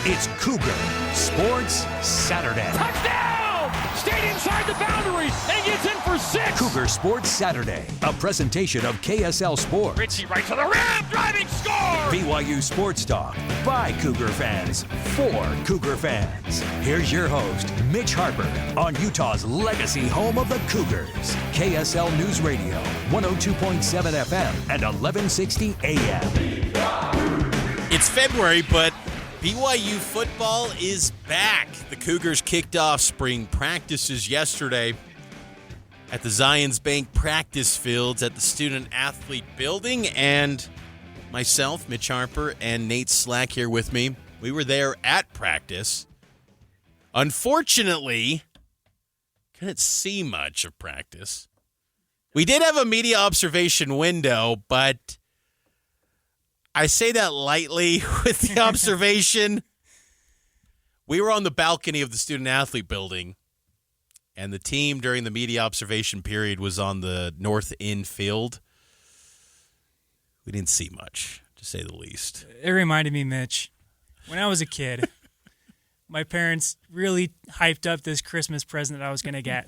It's Cougar Sports Saturday. Touchdown! Stayed inside the boundary and gets in for 6. Cougar Sports Saturday, a presentation of KSL Sports. Ritchie right to the rim, driving score! BYU Sports Talk by Cougar fans for Cougar fans. Here's your host, Mitch Harper, on Utah's legacy home of the Cougars. KSL News Radio, 102.7 FM and 1160 AM. It's February, but BYU football is back. The Cougars kicked off spring practices yesterday at the Zions Bank practice fields at the student-athlete building, and myself, Mitch Harper, and Nate Slack here with me. We were there at practice. Unfortunately, couldn't see much of practice. We did have a media observation window, but I say that lightly with the observation. We were on the balcony of the student-athlete building, and the team during the media observation period was on the north end field. We didn't see much, to say the least. It reminded me, Mitch, when I was a kid, my parents really hyped up this Christmas present that I was going to get.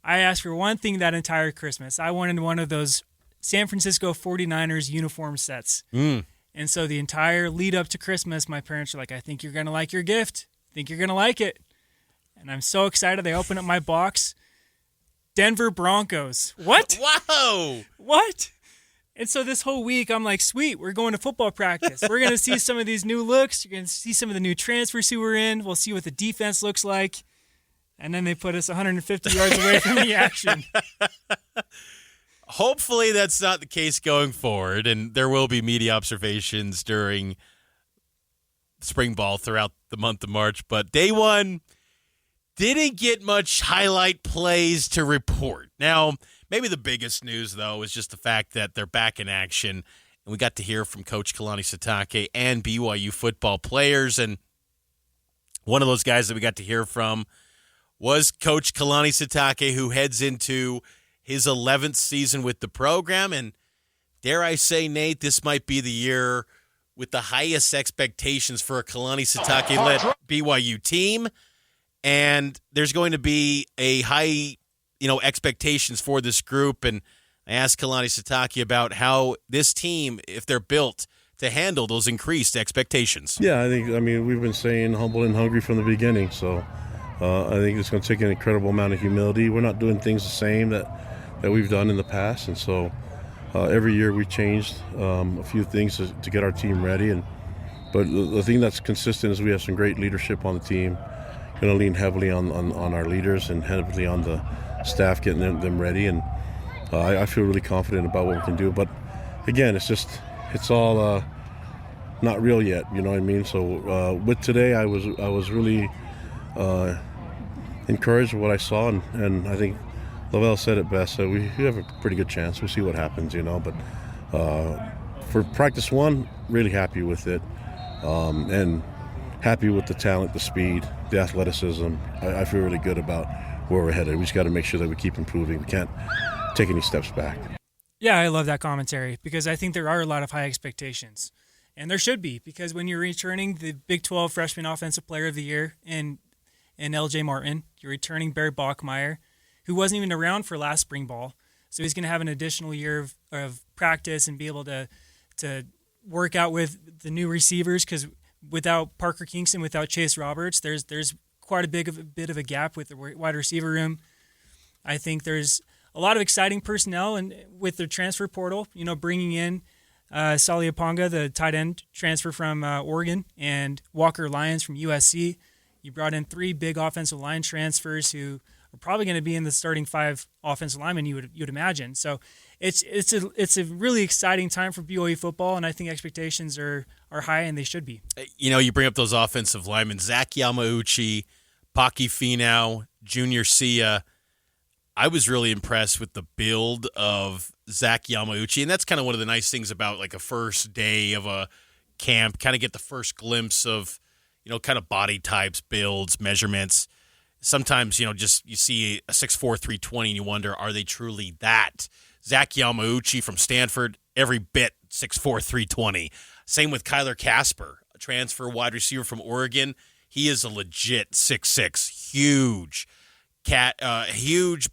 I asked for one thing that entire Christmas. I wanted one of those San Francisco 49ers uniform sets. And so the entire lead up to Christmas, my parents were like, I think you're going to like your gift. I think you're going to like it. And I'm so excited. They open up my box. Denver Broncos. What? Whoa! What? And so this whole week, I'm like, sweet, we're going to football practice. We're going to see some of these new looks. You're going to see some of the new transfers who we're in. We'll see what the defense looks like. And then they put us 150 yards away from the action. Hopefully that's not the case going forward, and there will be media observations during spring ball throughout the month of March. But day one didn't get much highlight plays to report. Now, maybe the biggest news, though, is just the fact that they're back in action, and we got to hear from Coach Kalani Sitake and BYU football players. And one of those guys that we got to hear from was Coach Kalani Sitake, who heads into his 11th season with the program. And dare I say, Nate, this might be the year with the highest expectations for a Kalani Sitake-led BYU team. And there's going to be a high, expectations for this group. And I asked Kalani Sitake about how this team, if they're built to handle those increased expectations. Yeah, we've been saying humble and hungry from the beginning. So I think it's going to take an incredible amount of humility. We're not doing things the same that we've done in the past, and so every year we changed a few things to get our team ready. But the thing that's consistent is we have some great leadership on the team. Going to lean heavily on our leaders and heavily on the staff getting them ready, and I feel really confident about what we can do. But again, it's all not real yet. You know what I mean? So with today, I was really encouraged with what I saw, and I think Lavelle said it best. So we have a pretty good chance. We'll see what happens, But for practice one, really happy with it, and happy with the talent, the speed, the athleticism. I feel really good about where we're headed. We just got to make sure that we keep improving. We can't take any steps back. Yeah, I love that commentary because I think there are a lot of high expectations. And there should be, because when you're returning the Big 12 Freshman Offensive Player of the Year in L.J. Martin, you're returning Barry Bachmeier, who wasn't even around for last spring ball. So he's going to have an additional year of practice and be able to work out with the new receivers, because without Parker Kingston, without Chase Roberts, there's quite a bit of a gap with the wide receiver room. I think there's a lot of exciting personnel and with the transfer portal, bringing in Sali Aponga, the tight end transfer from Oregon, and Walker Lyons from USC. You brought in 3 big offensive line transfers who are probably going to be in the starting 5 offensive linemen, you'd imagine. So it's a really exciting time for BYU football, and I think expectations are high, and they should be. You bring up those offensive linemen, Zach Yamauchi, Paki Finau, Junior Sia. I was really impressed with the build of Zach Yamauchi, and that's kind of one of the nice things about like a first day of a camp, kind of get the first glimpse of, kind of body types, builds, measurements. Sometimes, just you see a 6'4", 320, and you wonder, are they truly that? Zach Yamauchi from Stanford, every bit 6'4", 320. Same with Kyler Casper, a transfer wide receiver from Oregon. He is a legit 6'6", huge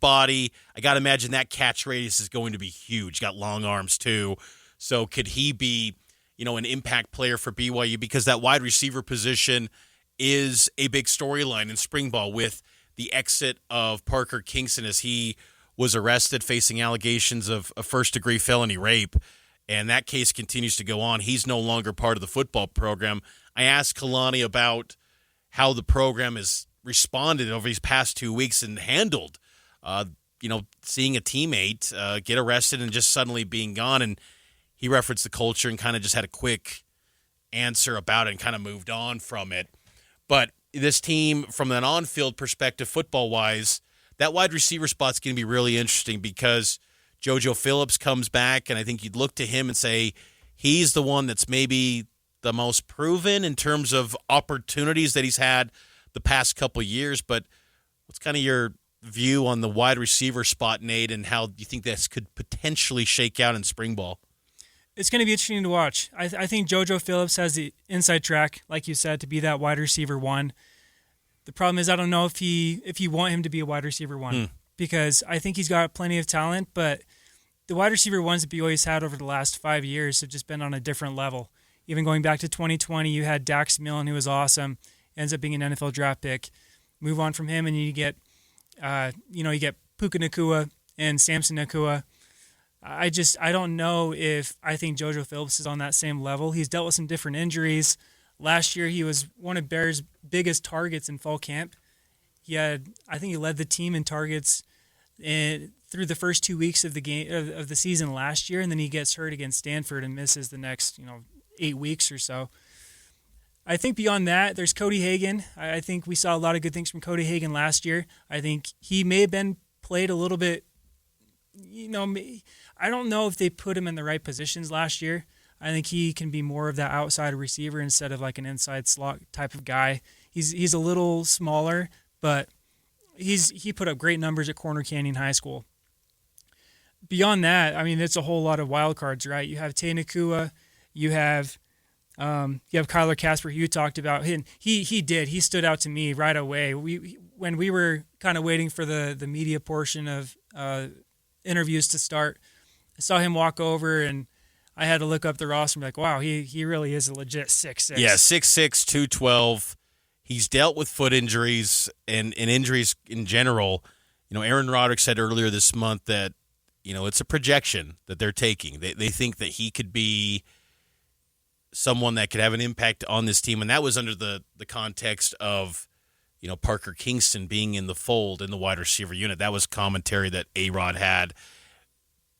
body. I got to imagine that catch radius is going to be huge. Got long arms too. So could he be, an impact player for BYU? Because that wide receiver position is a big storyline in spring ball with the exit of Parker Kingston as he was arrested facing allegations of a first-degree felony rape. And that case continues to go on. He's no longer part of the football program. I asked Kalani about how the program has responded over these past 2 weeks and handled, seeing a teammate get arrested and just suddenly being gone. And he referenced the culture and kind of just had a quick answer about it and kind of moved on from it. But this team, from an on-field perspective, football-wise, that wide receiver spot's going to be really interesting because JoJo Phillips comes back, and I think you'd look to him and say he's the one that's maybe the most proven in terms of opportunities that he's had the past couple of years. But what's kind of your view on the wide receiver spot, Nate, and how you think this could potentially shake out in spring ball? It's going to be interesting to watch. I think JoJo Phillips has the inside track, like you said, to be that wide receiver one. The problem is I don't know if you want him to be a wide receiver one because I think he's got plenty of talent, but the wide receiver ones that BYU's had over the last 5 years have just been on a different level. Even going back to 2020, you had Dax Millen, who was awesome, ends up being an NFL draft pick. Move on from him, and you get, you get Puka Nacua and Samson Nacua. I don't know if I think JoJo Phillips is on that same level. He's dealt with some different injuries. Last year, he was one of Bears' biggest targets in fall camp. I think he led the team in targets through the first 2 weeks of the game of the season last year, and then he gets hurt against Stanford and misses the next 8 weeks or so. I think beyond that, there's Cody Hagan. I think we saw a lot of good things from Cody Hagan last year. I think he may have been played a little bit. I don't know if they put him in the right positions last year. I think he can be more of that outside receiver instead of like an inside slot type of guy. He's a little smaller, but he put up great numbers at Corner Canyon High School. Beyond that, it's a whole lot of wild cards, right? You have Tay Nakua, you have Kyler Casper, who you talked about. He stood out to me right away. When we were kind of waiting for the media portion of interviews to start, I saw him walk over and I had to look up the roster and be like, wow, he really is a legit 6'6". Yeah, 6'6", 212. He's dealt with foot injuries and injuries in general. Aaron Roderick said earlier this month that, it's a projection that they're taking. They think that he could be someone that could have an impact on this team, and that was under the context of, Parker Kingston being in the fold in the wide receiver unit. That was commentary that A-Rod had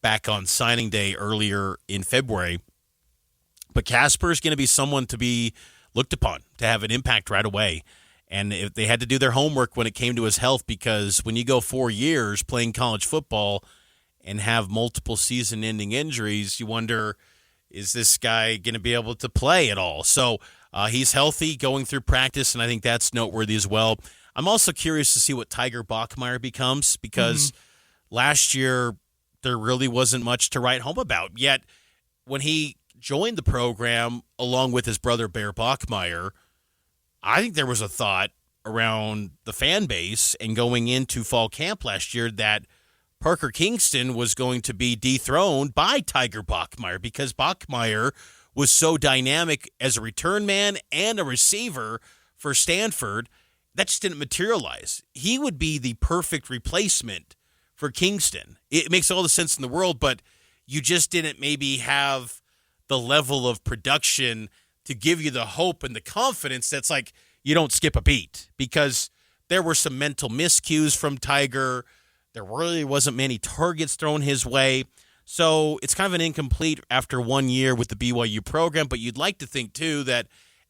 back on signing day earlier in February. But Casper is going to be someone to be looked upon to have an impact right away. And if they had to do their homework when it came to his health, because when you go 4 years playing college football and have multiple season-ending injuries, you wonder, is this guy going to be able to play at all? So he's healthy, going through practice, and I think that's noteworthy as well. I'm also curious to see what Tiger Bachmeier becomes, because last year there really wasn't much to write home about. Yet when he joined the program along with his brother Bear Bachmeier, I think there was a thought around the fan base and going into fall camp last year that Parker Kingston was going to be dethroned by Tiger Bachmeier because Bachmeier was so dynamic as a return man and a receiver for Stanford. That just didn't materialize. He would be the perfect replacement for Kingston. It makes all the sense in the world, but you just didn't maybe have the level of production to give you the hope and the confidence that's like you don't skip a beat, because there were some mental miscues from Tiger. There really wasn't many targets thrown his way. So it's kind of an incomplete after 1 year with the BYU program, but you'd like to think, too, that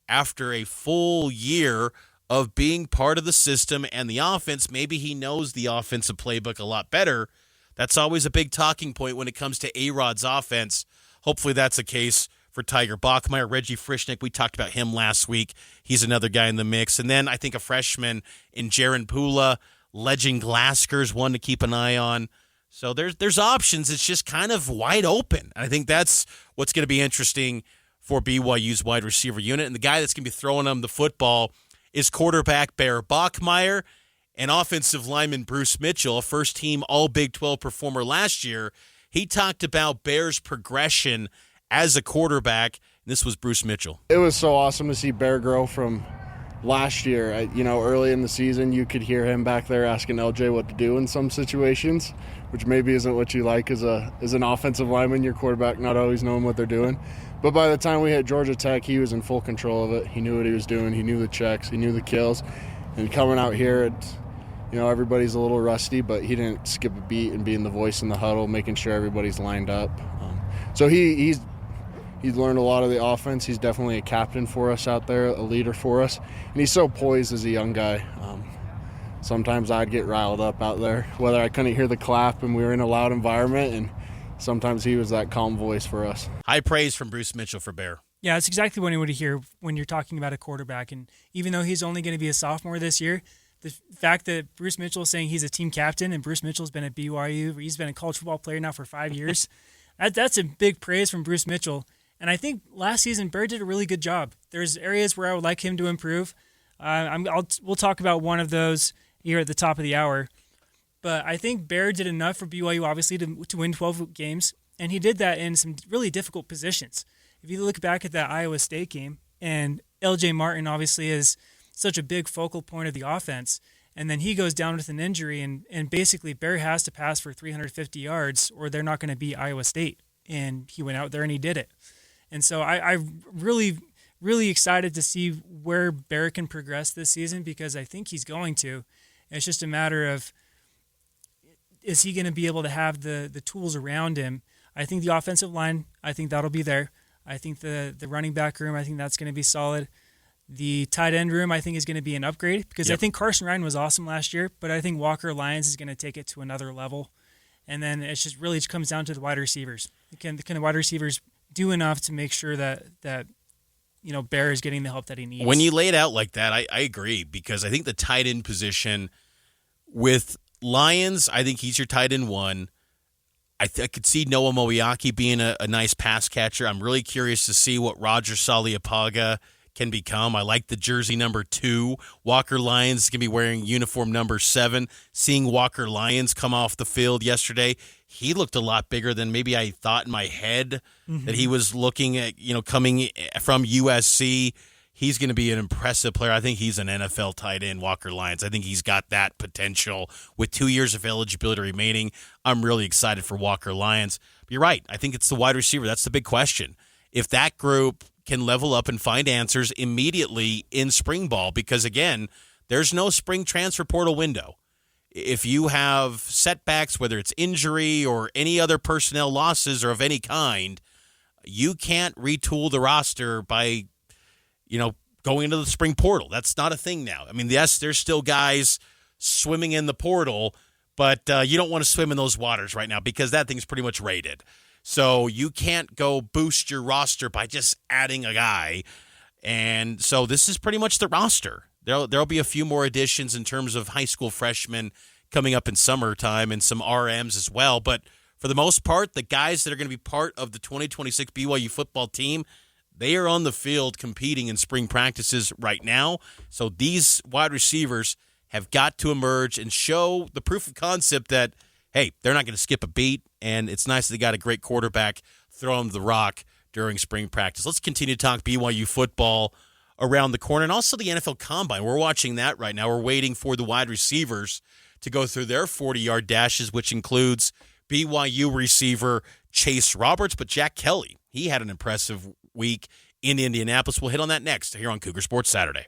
after a full year of being part of the system and the offense, maybe he knows the offensive playbook a lot better. That's always a big talking point when it comes to A-Rod's offense. Hopefully that's the case for Tiger Bachmeier. Reggie Frischnick, we talked about him last week. He's another guy in the mix. And then I think a freshman in Jaron Pula, Legend Glasker's one to keep an eye on. So there's options. It's just kind of wide open. I think that's what's going to be interesting for BYU's wide receiver unit. And the guy that's going to be throwing them the football is quarterback Bear Bachmeier and offensive lineman Bruce Mitchell, a first-team All-Big 12 performer last year. He talked about Bear's progression as a quarterback. This was Bruce Mitchell. It was so awesome to see Bear grow from last year. Early in the season, you could hear him back there asking LJ what to do in some situations, which maybe isn't what you like as an offensive lineman, your quarterback not always knowing what they're doing. But by the time we hit Georgia Tech, he was in full control of it. He knew what he was doing. He knew the checks. He knew the kills. And coming out here, everybody's a little rusty, but he didn't skip a beat and being the voice in the huddle, making sure everybody's lined up. So he's learned a lot of the offense. He's definitely a captain for us out there, a leader for us. And he's so poised as a young guy. Sometimes I'd get riled up out there, whether I couldn't hear the clap and we were in a loud environment, and sometimes he was that calm voice for us. High praise from Bruce Mitchell for Bear. Yeah, it's exactly what you want to hear when you're talking about a quarterback. And even though he's only going to be a sophomore this year, the fact that Bruce Mitchell is saying he's a team captain, and Bruce Mitchell's been at BYU, he's been a college football player now for 5 years, that's a big praise from Bruce Mitchell. And I think last season, Bear did a really good job. There's areas where I would like him to improve. We'll talk about one of those here at the top of the hour. But I think Bear did enough for BYU, obviously, to win 12 games. And he did that in some really difficult positions. If you look back at that Iowa State game, and LJ Martin obviously is such a big focal point of the offense, and then he goes down with an injury, and basically Bear has to pass for 350 yards or they're not going to beat Iowa State. And he went out there and he did it. And so I'm really, really excited to see where Bear can progress this season, because I think he's going to. It's just a matter of, is he going to be able to have the tools around him? I think the offensive line, I think that'll be there. I think the running back room, I think that's going to be solid. The tight end room, I think, is going to be an upgrade, because I think Carson Ryan was awesome last year, but I think Walker Lyons is going to take it to another level. And then it just really comes down to the wide receivers. Can the wide receivers do enough to make sure that Bear is getting the help that he needs? When you lay it out like that, I agree, because I think the tight end position with Lyons, I think he's your tight end one. I could see Noah Moiaki being a nice pass catcher. I'm really curious to see what Roger Saliapaga can become. I like the jersey number 2. Walker Lyons is going to be wearing uniform number 7. Seeing Walker Lyons come off the field yesterday, he looked a lot bigger than maybe I thought in my head that he was looking at, coming from USC. He's going to be an impressive player. I think he's an NFL tight end, Walker Lyons. I think he's got that potential with 2 years of eligibility remaining. I'm really excited for Walker Lyons. But you're right. I think it's the wide receiver. That's the big question. If that group can level up and find answers immediately in spring ball, because, again, there's no spring transfer portal window. If you have setbacks, whether it's injury or any other personnel losses or of any kind, you can't retool the roster by going into the spring portal. That's not a thing now. I mean, yes, there's still guys swimming in the portal, but you don't want to swim in those waters right now, because that thing's pretty much rated. So you can't go boost your roster by just adding a guy. And so this is pretty much the roster. There'll be a few more additions in terms of high school freshmen coming up in summertime, and some RMs as well. But for the most part, the guys that are going to be part of the 2026 BYU football team, they are on the field competing in spring practices right now. So these wide receivers have got to emerge and show the proof of concept that, hey, they're not going to skip a beat, and it's nice that they got a great quarterback throwing the rock during spring practice. Let's continue to talk BYU football around the corner, and also the NFL Combine. We're watching that right now. We're waiting for the wide receivers to go through their 40-yard dashes, which includes BYU receiver Chase Roberts, but Jack Kelly, he had an impressive week in Indianapolis. We'll hit on that next here on Cougar Sports Saturday.